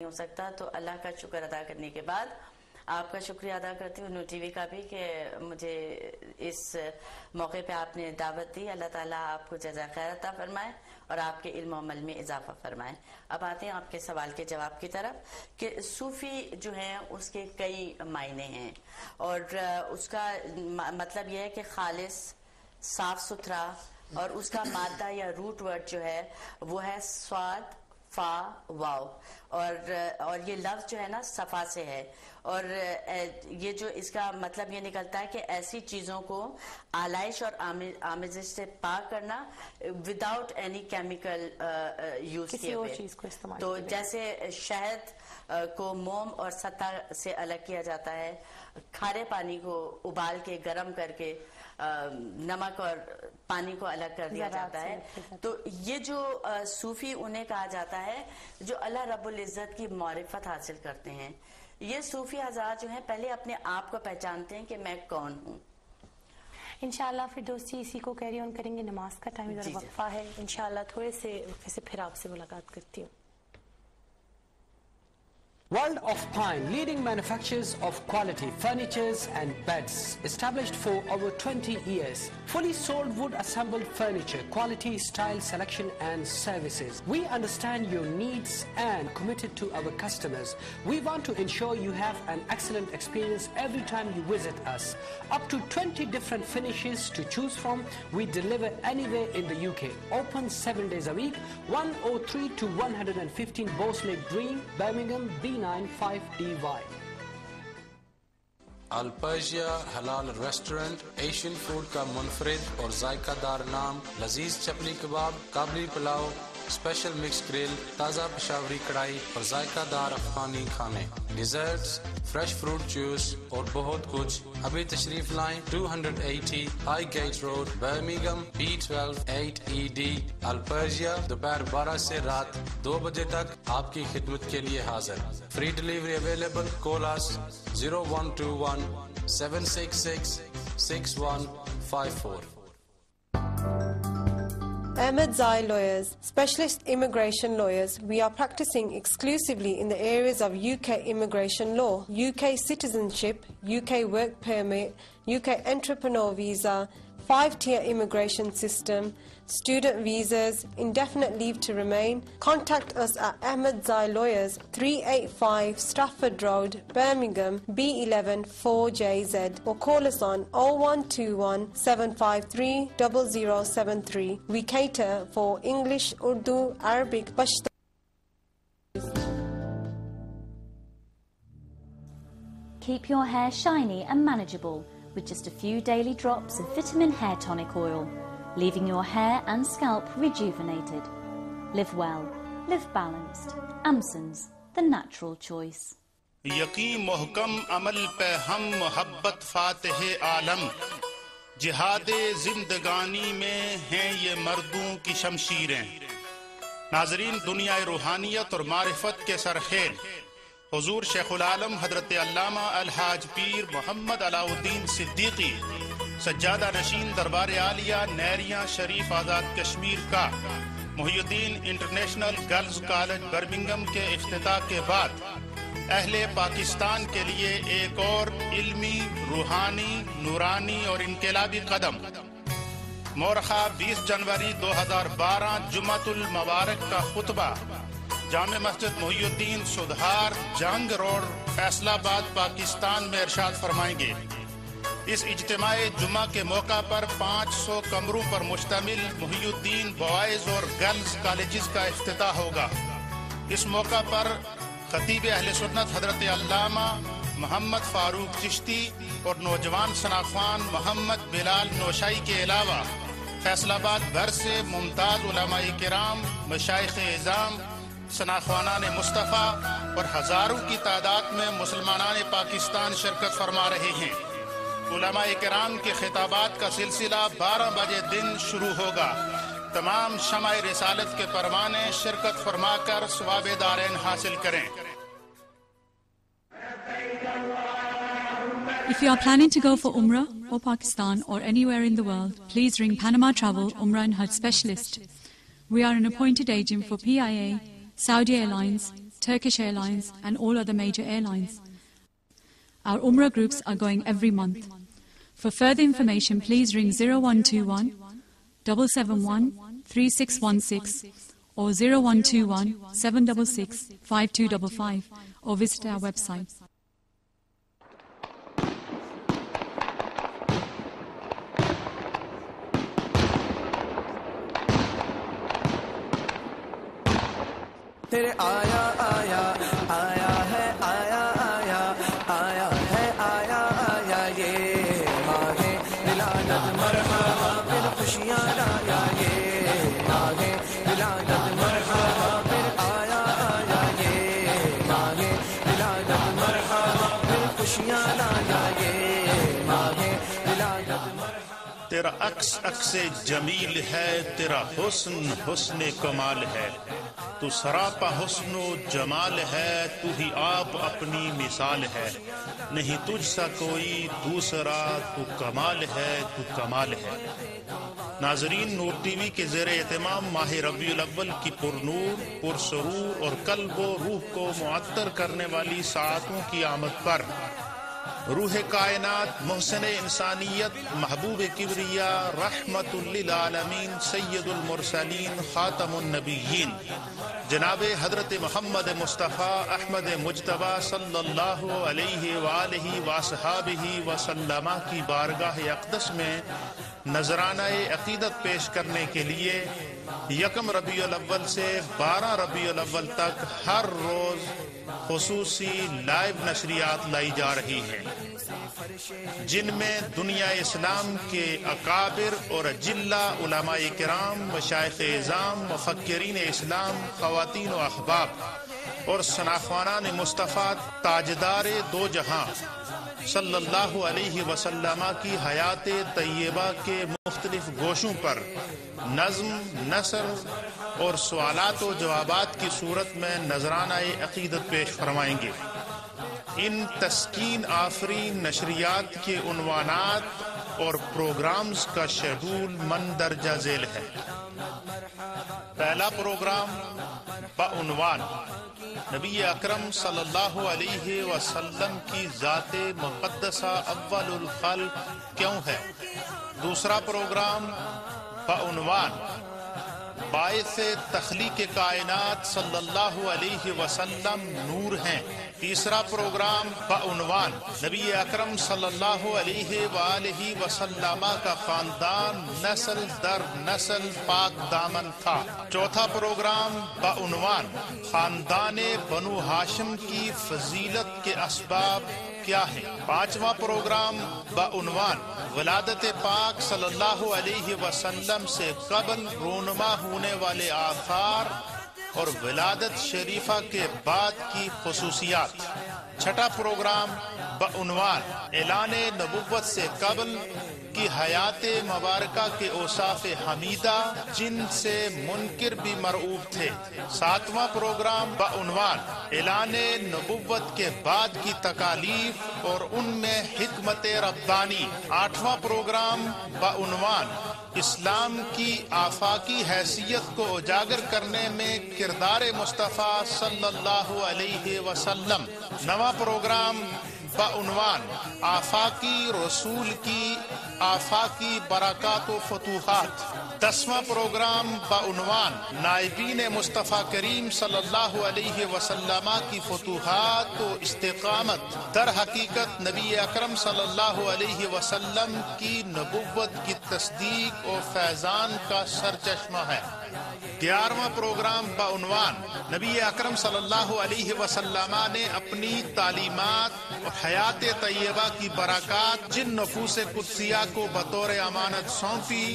ہو سکتا. تو اللہ کا شکر ادا کرنے کے بعد آپ کا شکریہ ادا کرتی ہوں نور ٹی وی کا بھی کہ مجھے اس موقع پہ آپ نے دعوت دی. اللہ تعالیٰ آپ کو جزائے خیر عطا فرمائے اور آپ کے علم و عمل میں اضافہ فرمائے. اب آتے ہیں آپ کے سوال کے جواب کی طرف کہ صوفی جو ہیں اس کے کئی معنی ہیں اور اس کا مطلب یہ ہے کہ خالص، صاف ستھرا، اور اس کا مادہ یا روٹ ورڈ جو ہے وہ ہے صاد فا واو، اور یہ لفظ جو ہے نا صفا سے ہے، اور یہ جو اس کا مطلب یہ نکلتا ہے کہ ایسی چیزوں کو آلائش اور آمیزش سے پاک کرنا وداؤٹ اینی کیمیکل یوز کیے ہوئے. تو جیسے شہد کو موم اور ستہ سے الگ کیا جاتا ہے، کھارے پانی کو ابال کے گرم کر کے نمک اور پانی کو الگ کر دیا جاتا ہے. تو یہ جو صوفی انہیں کہا جاتا ہے جو اللہ رب العزت کی معرفت حاصل کرتے ہیں. یہ صوفی حضرات جو ہیں پہلے اپنے آپ کو پہچانتے ہیں کہ میں کون ہوں. انشاءاللہ پھر دوستی اسی کو کیری آن کریں گے. نماز کا ٹائم ذرا وقفہ ہے، انشاءاللہ تھوڑے سے وقفے سے پھر آپ سے ملاقات کرتی ہوں. World of Pine, leading manufacturers of quality furnitures and beds, established for over 20 years. Fully sold wood assembled furniture, quality, style, selection and services. We understand your needs and committed to our customers. We want to ensure you have an excellent experience every time you visit us. Up to 20 different finishes to choose from. We deliver anywhere in the UK. Open 7 days a week. 103 to 115 Bosley Green, Birmingham, B95DY. الپرشیا حلال restaurant Asian food کا منفرد اور ذائقہ دار نام، لذیذ چپلی کباب، کابلی pulao, special mix girl, تازہ پشاوری کڑھائی اور ذائقہ دار افغانی کھانے، ڈیزرٹس، فریش فروٹ جوس اور بہت کچھ. ابھی تشریف لائیں. 280 Highgate Road, Birmingham, B12 8ED. الپرشیا دوپہر 12 سے رات 2 بجے تک آپ کی خدمت کے لیے حاضر. Free delivery available. Call us 0121 766 6154. Ahmed Zai Lawyers, specialist immigration lawyers. We are practicing exclusively in the areas of UK immigration law, UK citizenship, UK work permit, UK entrepreneur visa, 5-tier immigration system, student visas, indefinite leave to remain. Contact us at Ahmed Zai Lawyers, 385 Stafford Road, Birmingham, B11 4JZ, or call us on 0121 753 0073. We cater for English, Urdu, Arabic, Pashto. Keep your hair shiny and manageable with just a few daily drops of vitamin hair tonic oil, leaving your hair and scalp rejuvenated. Live well, live balanced. Amson's, the natural choice. یقین محکم عمل پہ ہم محبت فاتح عالم، جہاد زندگانی میں ہیں یہ مردوں کی شمشیریں. ناظرین، دنیا روحانیت اور معرفت کے سرخیل حضور شیخ العالم حضرت علامہ الحاج پیر محمد علاء الدین صدیقی سجادہ نشین دربار عالیہ نیریاں شریف آزاد کشمیر کا محی الدین انٹرنیشنل گرلز کالج برمنگھم کے افتتاح کے بعد اہل پاکستان کے لیے ایک اور علمی، روحانی، نورانی اور انقلابی قدم. مورخہ 20 جنوری 2012 جمعۃ المبارک کا خطبہ جامع مسجد محی الدین سدھار جنگ روڈ فیصل آباد پاکستان میں ارشاد فرمائیں گے. اس اجتماع جمعہ کے موقع پر 500 کمروں پر مشتمل محی الدین بوائز اور گرلز کالجز کا افتتاح ہوگا. اس موقع پر خطیب اہل سنت حضرت علامہ محمد فاروق چشتی اور نوجوان ثناخوان محمد بلال نوشائی کے علاوہ فیصل آباد بھر سے ممتاز علماء کرام، مشائخ اعظام، ثناخوانان مصطفیٰ اور ہزاروں کی تعداد میں مسلمانان پاکستان شرکت فرما رہے ہیں. علماء کرام کے خطابات کا سلسلہ 12 بجے دن شروع ہوگا. تمام شمع رسالت کے پروانے شرکت فرما کر ثواب دارین حاصل کریں. If you are planning to go for Umrah or Pakistan or anywhere in the world, please ring Panama Travel Umrah and Hajj Specialist. We are an appointed agent for PIA, Saudi Airlines, Turkish Airlines and all other major airlines. Our Umrah groups are going every month. For further information, please ring 0121 771 3616 or 0121 766 5255 or visit our website. تیرے آیا آیا آیا ہے آیا آیا آیا ہے آیا آیا یہ ماہ ولادت مرحبا پھر خوشیاں لایا یہ ماہ ولادت مرحبا پھر آیا آیا یہ ماہ ولادت مرحبا پھر خوشیاں لایا یہ ماہ ولادت مرحبا. تیرا عکس عکس جمیل ہے، تیرا حسن حسن کمال ہے، تو سراپا حسن و جمال ہے، تو ہی آپ اپنی مثال ہے، نہیں تجھ سا کوئی دوسرا، تو کمال ہے، تو کمال ہے. ناظرین، نور ٹی وی کے زیر اہتمام ماہ ربیع الاول کی پرنور، پرسرور اور قلب و روح کو معطر کرنے والی ساعتوں کی آمد پر روح کائنات، محسن انسانیت، محبوب کبریا، رحمت للعالمین، سید المرسلین، خاتم النبیین، جناب حضرت محمد مصطفیٰ احمد مجتبیٰ صلی اللہ علیہ وآلہ وصحابہ وسلم کی بارگاہ اقدس میں نذرانہ عقیدت پیش کرنے کے لیے 1 ربیع الاول سے 12 ربیع الاول تک ہر روز خصوصی لائیو نشریات لائی جا رہی ہیں، جن میں دنیا اسلام کے اکابر اور اجلہ علماء کرام، مشائخ اعظام، مفکرین اسلام، خواتین و احباب اور شناخوانان مصطفیٰ تاجدار دو جہاں صلی اللہ علیہ وسلم کی حیات طیبہ کے مختلف گوشوں پر نظم، نثر اور سوالات و جوابات کی صورت میں نذرانہ عقیدت پیش فرمائیں گے. ان تسکین آفرین نشریات کے عنوانات اور پروگرامز کا شیڈول مندرجہ ذیل ہے. پہلا پروگرام بعنوان نبی اکرم صلی اللہ علیہ وسلم کی ذات مقدسہ اول الخلق کیوں ہے. دوسرا پروگرام بعنوان باعث تخلیق کائنات صلی اللہ علیہ وسلم نور ہیں. تیسرا پروگرام بعنوان نبی اکرم صلی اللہ علیہ وآلہ وسلم کا خاندان نسل در نسل پاک دامن تھا. چوتھا پروگرام بعنوان خاندان بنو ہاشم کی فضیلت کے اسباب کیا ہیں. پانچواں پروگرام بعنوان ولادت پاک صلی اللہ علیہ وسلم سے قبل رونما ہونے والے آثار اور ولادت شریفہ کے بعد کی خصوصیات. چھٹا پروگرام بعنوان اعلان نبوت سے قبل کی حیات مبارکہ کے اوصاف حمیدہ جن سے منکر بھی مرعوب تھے. ساتواں پروگرام بعنوان اعلان نبوت کے بعد کی تکالیف اور ان میں حکمت ربانی. آٹھواں پروگرام بعنوان اسلام کی آفاقی حیثیت کو اجاگر کرنے میں کردار مصطفیٰ صلی اللہ علیہ وسلم. نواں پروگرام بعنوان آفاقی رسول کی آفاقی برکات و فتوحات. 10واں پروگرام بعنوان نائبین مصطفیٰ کریم صلی اللہ علیہ وسلم کی فتوحات و استقامت. در حقیقت نبی اکرم صلی اللہ علیہ وسلم کی نبوت کی تصدیق و فیضان کا سرچشمہ ہے. 11واں پروگرام بعنوان نبی اکرم صلی اللہ علیہ وسلم نے اپنی تعلیمات اور حیات طیبہ کی برکات جن نفوس قدسیہ کو بطور امانت سونپی،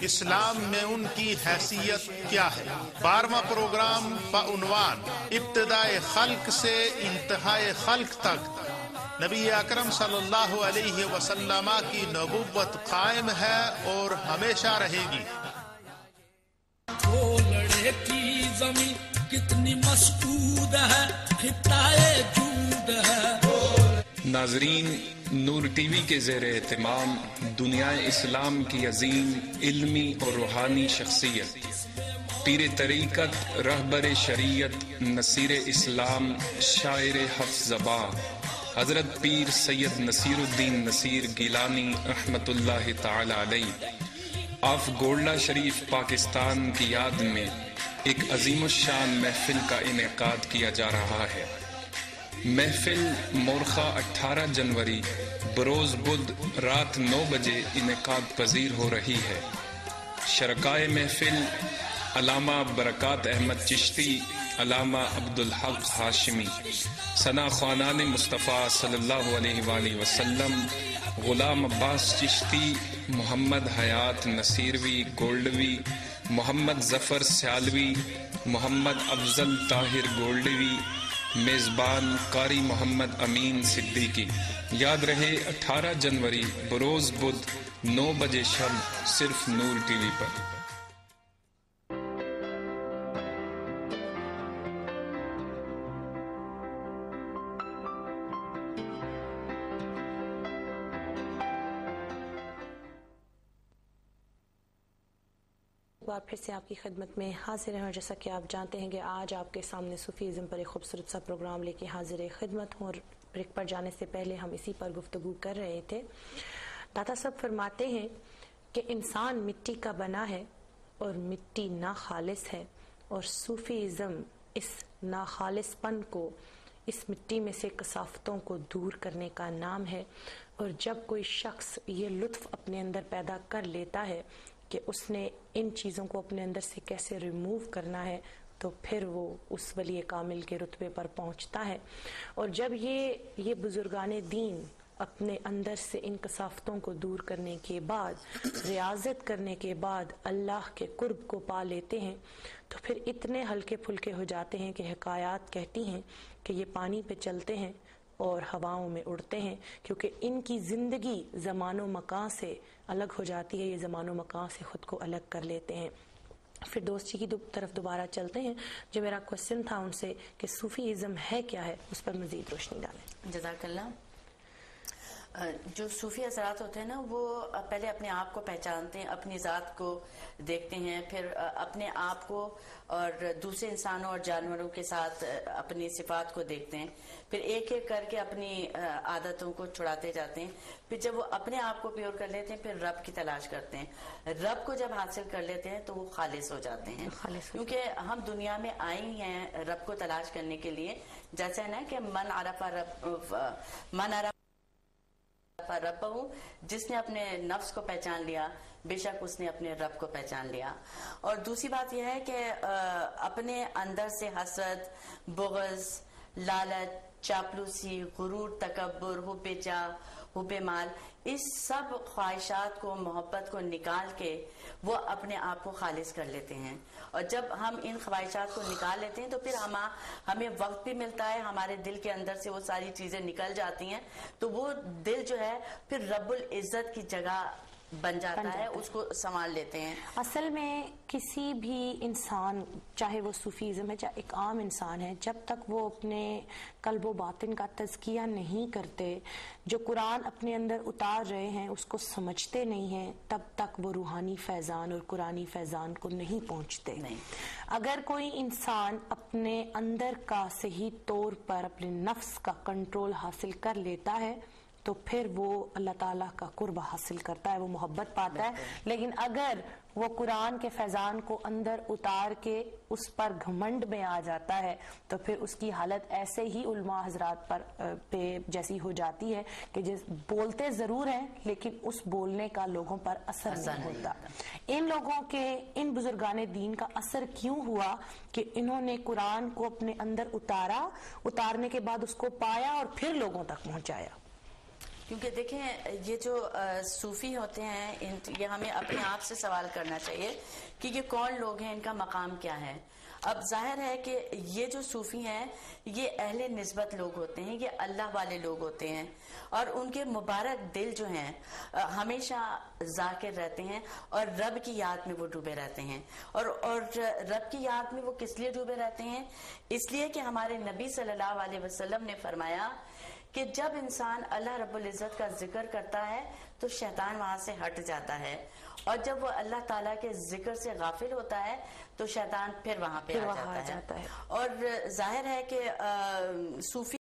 اسلام میں ان کی حیثیت کیا ہے. 12واں پروگرام بعنوان ابتدائے خلق سے انتہائے خلق تک نبی اکرم صلی اللہ علیہ وسلم کی نبوت قائم ہے اور ہمیشہ رہے گی. لڑے کی زمین کتنی مسعود ہے، خطۂ جود ہے. ناظرین، نور ٹی وی کے زیر اہتمام دنیا اسلام کی عظیم علمی اور روحانی شخصیت پیر طریقت، رہبر شریعت، نصیر اسلام، شاعر حفظ زبا حضرت پیر سید نصیر الدین نصیر گیلانی رحمت اللہ تعالی علیہ آف گولڈا شریف پاکستان کی یاد میں ایک عظیم الشان محفل کا انعقاد کیا جا رہا ہے۔ محفل مورخہ 18 جنوری بروز بدھ رات 9 بجے انعقاد پذیر ہو رہی ہے۔ شرکائے محفل علامہ برکات احمد چشتی، علامہ عبدالحق ہاشمی، ثنا خوانان مصطفیٰ صلی اللہ علیہ وآلہ وسلم، غلام عباس چشتی، محمد حیات نصیروی گولڈوی، محمد ظفر سیالوی، محمد افضل طاہر گولڈوی، میزبان قاری محمد امین صدیقی۔ یاد رہے 18 جنوری بروز بدھ 9 بجے شب صرف نور ٹی وی پر۔ بار پھر سے آپ کی خدمت میں حاضر ہیں، اور جیسا کہ آپ جانتے ہیں کہ آج آپ کے سامنے صوفیزم پر ایک خوبصورت سا پروگرام لے کے حاضر خدمت ہوں، اور بریک پر جانے سے پہلے ہم اسی پر گفتگو کر رہے تھے۔ داتا صاحب فرماتے ہیں کہ انسان مٹی کا بنا ہے اور مٹی ناخالص ہے، اور صوفیزم اس ناخالص پن کو، اس مٹی میں سے کثافتوں کو دور کرنے کا نام ہے۔ اور جب کوئی شخص یہ لطف اپنے اندر پیدا کر لیتا ہے کہ اس نے ان چیزوں کو اپنے اندر سے کیسے ریموو کرنا ہے، تو پھر وہ اس ولی کامل کے رتبے پر پہنچتا ہے۔ اور جب یہ بزرگان دین اپنے اندر سے ان کثافتوں کو دور کرنے کے بعد، ریاضت کرنے کے بعد اللہ کے قرب کو پا لیتے ہیں، تو پھر اتنے ہلکے پھلکے ہو جاتے ہیں کہ حکایات کہتی ہیں کہ یہ پانی پہ چلتے ہیں اور ہواؤں میں اڑتے ہیں، کیونکہ ان کی زندگی زمان و مکان سے الگ ہو جاتی ہے، یہ زمان و مکان سے خود کو الگ کر لیتے ہیں۔ پھر دوست جی کی طرف دوبارہ چلتے ہیں، جو میرا کوسچن تھا ان سے کہ صوفیزم ہے کیا ہے، اس پر مزید روشنی ڈالیں۔ جزاک اللہ۔ جو صوفی حضرات ہوتے ہیں نا، وہ پہلے اپنے آپ کو پہچانتے ہیں، اپنی ذات کو دیکھتے ہیں، پھر اپنے آپ کو اور دوسرے انسانوں اور جانوروں کے ساتھ اپنی صفات کو دیکھتے ہیں، پھر ایک ایک کر کے اپنی عادتوں کو چھڑاتے جاتے ہیں، پھر جب وہ اپنے آپ کو پیور کر لیتے ہیں پھر رب کی تلاش کرتے ہیں۔ رب کو جب حاصل کر لیتے ہیں تو وہ خالص ہو جاتے ہیں، کیونکہ ہم دنیا میں آئے ہی ہیں رب کو تلاش کرنے کے لیے۔ جیسا ہے نا کہ من عرف رب ہوں، جس نے اپنے نفس کو پہچان لیا بے شک اس نے اپنے رب کو پہچان لیا۔ اور دوسری بات یہ ہے کہ اپنے اندر سے حسد، بغض، لالچ، چاپلوسی، غرور، تکبر، حب جاہ، حب مال، اس سب خواہشات کو، محبت کو نکال کے وہ اپنے آپ کو خالص کر لیتے ہیں۔ اور جب ہم ان خواہشات کو نکال لیتے ہیں تو پھر ہمیں وقت بھی ملتا ہے، ہمارے دل کے اندر سے وہ ساری چیزیں نکل جاتی ہیں، تو وہ دل جو ہے پھر رب العزت کی جگہ بن جاتا ہے، اس کو سنبھال لیتے ہیں۔ اصل میں کسی بھی انسان، چاہے وہ صوفیزم ہے چاہے ایک عام انسان ہے، جب تک وہ اپنے قلب و باطن کا تزکیہ نہیں کرتے، جو قرآن اپنے اندر اتار رہے ہیں اس کو سمجھتے نہیں ہیں، تب تک وہ روحانی فیضان اور قرآنی فیضان کو نہیں پہنچتے۔ اگر کوئی انسان اپنے اندر کا صحیح طور پر اپنے نفس کا کنٹرول حاصل کر لیتا ہے تو پھر وہ اللہ تعالیٰ کا قرب حاصل کرتا ہے، وہ محبت پاتا ہے۔ لیکن اگر وہ قرآن کے فیضان کو اندر اتار کے اس پر گھمنڈ میں آ جاتا ہے تو پھر اس کی حالت ایسے ہی علماء حضرات پر پہ جیسی ہو جاتی ہے کہ بولتے ضرور ہیں لیکن اس بولنے کا لوگوں پر اثر نہیں ہوتا۔ ان لوگوں کے، ان بزرگان دین کا اثر کیوں ہوا کہ انہوں نے قرآن کو اپنے اندر اتارا، اتارنے کے بعد اس کو پایا اور پھر لوگوں تک پہنچایا۔ کیونکہ دیکھیں یہ جو صوفی ہوتے ہیں، یہ ہمیں اپنے آپ سے سوال کرنا چاہیے کہ یہ کون لوگ ہیں، ان کا مقام کیا ہے۔ اب ظاہر ہے کہ یہ جو صوفی ہیں یہ اہل نسبت لوگ ہوتے ہیں، یہ اللہ والے لوگ ہوتے ہیں، اور ان کے مبارک دل جو ہیں ہمیشہ ذاکر رہتے ہیں اور رب کی یاد میں وہ ڈوبے رہتے ہیں. اور رب کی یاد میں وہ کس لیے ڈوبے رہتے ہیں؟ اس لیے کہ ہمارے نبی صلی اللہ علیہ وسلم نے فرمایا کہ جب انسان اللہ رب العزت کا ذکر کرتا ہے تو شیطان وہاں سے ہٹ جاتا ہے، اور جب وہ اللہ تعالیٰ کے ذکر سے غافل ہوتا ہے تو شیطان پھر وہاں پہ آ جاتا ہے. اور ظاہر ہے کہ صوفی